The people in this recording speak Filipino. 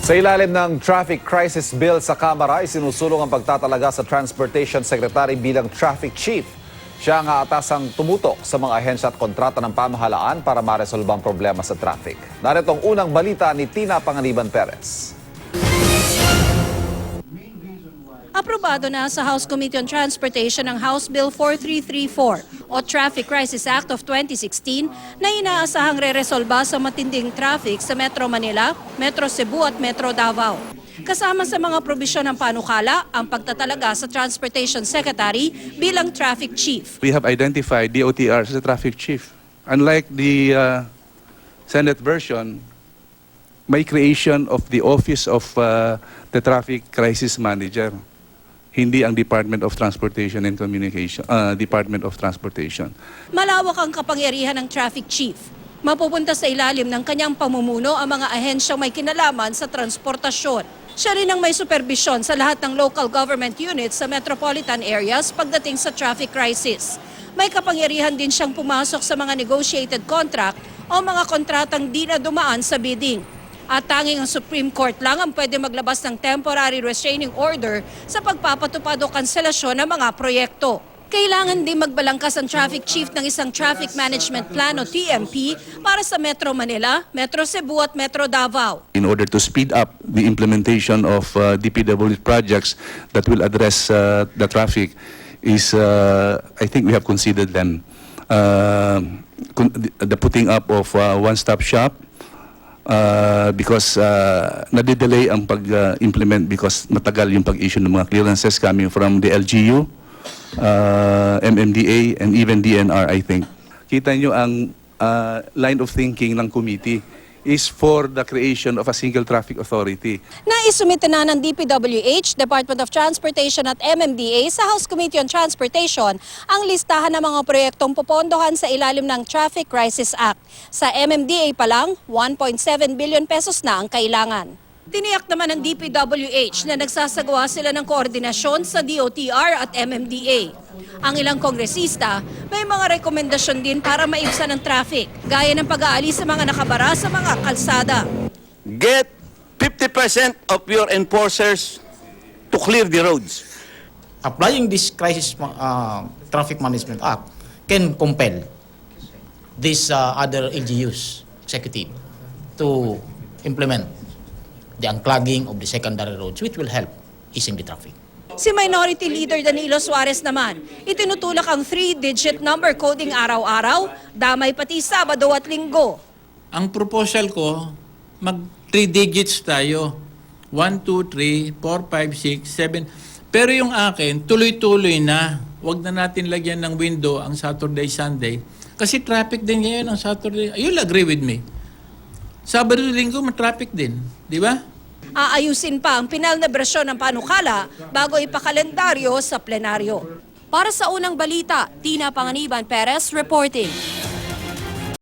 Sa ilalim ng Traffic Crisis Bill sa Kamara, isinusulong ang pagtatalaga sa Transportation Secretary bilang Traffic Chief. Siya ang aatasang tumutok sa mga ahensya at kontrata ng pamahalaan para maresolba ang problema sa traffic. Narito ang unang balita ni Tina Panganiban Perez. Aprobado na sa House Committee on Transportation ang House Bill 4334 o Traffic Crisis Act of 2016 na inaasahang re-resolba sa matinding traffic sa Metro Manila, Metro Cebu at Metro Davao. Kasama sa mga probisyon ng panukala ang pagtatalaga sa Transportation Secretary bilang Traffic Chief. We have identified DOTR as the Traffic Chief. Unlike the Senate version, may creation of the Office of the Traffic Crisis Manager. Hindi ang Department of Transportation and Communication, Department of Transportation. Malawak ang kapangyarihan ng Traffic Chief. Mapupunta sa ilalim ng kanyang pamumuno ang mga ahensyang may kinalaman sa transportasyon. Siya rin ang may superbisyon sa lahat ng local government units sa metropolitan areas pagdating sa traffic crisis. May kapangyarihan din siyang pumasok sa mga negotiated contract o mga kontratang di na dumaan sa bidding. At tanging ang Supreme Court lang ang pwede maglabas ng temporary restraining order sa pagpapatupad o kanselasyon ng mga proyekto. Kailangan din magbalangkas ang Traffic Chief ng isang Traffic Management Plan o TMP para sa Metro Manila, Metro Cebu at Metro Davao. In order to speed up the implementation of DPW projects that will address the traffic is, I think we have considered them. The putting up of one-stop shop, because nadidelay ang pag-implement because matagal yung pag-issue ng mga clearances coming from the LGU, MMDA, and even DNR, I think. Kita nyo ang line of thinking ng committee is for the creation of a single traffic authority. Naisumite na ng DPWH, Department of Transportation at MMDA sa House Committee on Transportation ang listahan ng mga proyektong popondohan sa ilalim ng Traffic Crisis Act. Sa MMDA pa lang, 1.7 billion pesos na ang kailangan. Tiniyak naman ng DPWH na nagsasagawa sila ng koordinasyon sa DOTR at MMDA. Ang ilang kongresista may mga rekomendasyon din para maibsan ang traffic, gaya ng pag-aalis sa mga nakabara sa mga kalsada. Get 50% of your enforcers to clear the roads. Applying this Crisis Traffic Management Act can compel these other LGUs, executive, to implement the unclogging of the secondary roads, which will help easing the traffic. Si Minority Leader Danilo Suarez naman, itinutulak ang 3-digit number coding araw-araw, damay pati Sabado at Linggo. Ang proposal ko, mag 3 digits tayo. 1, 2, 3, 4, 5, 6, 7. Pero yung akin, tuloy-tuloy na. Huwag na natin lagyan ng window ang Saturday, Sunday. Kasi traffic din ngayon ang Saturday. You'll agree with me. Sabado at Linggo, traffic din. Di ba? Aayusin pa ang pinal na bersyon ng panukala bago ipakalendaryo sa plenaryo. Para sa unang balita, Tina Panganiban Perez reporting.